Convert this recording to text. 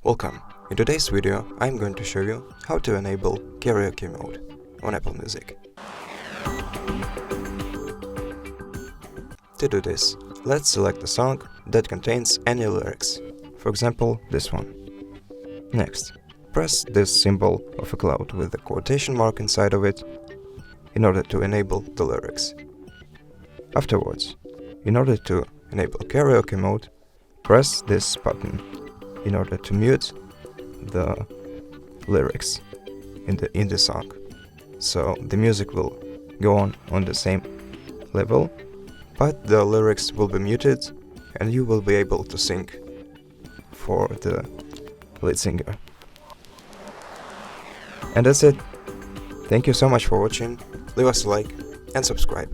Welcome! In today's video I'm going to show you how to enable karaoke mode on Apple Music. To do this, let's select a song that contains any lyrics, for example this one. Next, press this symbol of a cloud with a quotation mark inside of it in order to enable the lyrics. Afterwards, in order to enable karaoke mode, press this button in order to mute the lyrics in the song, so the music will go on the same level, but the lyrics will be muted and you will be able to sing for the lead singer. And that's it. Thank you so much for watching. Leave us a like and subscribe.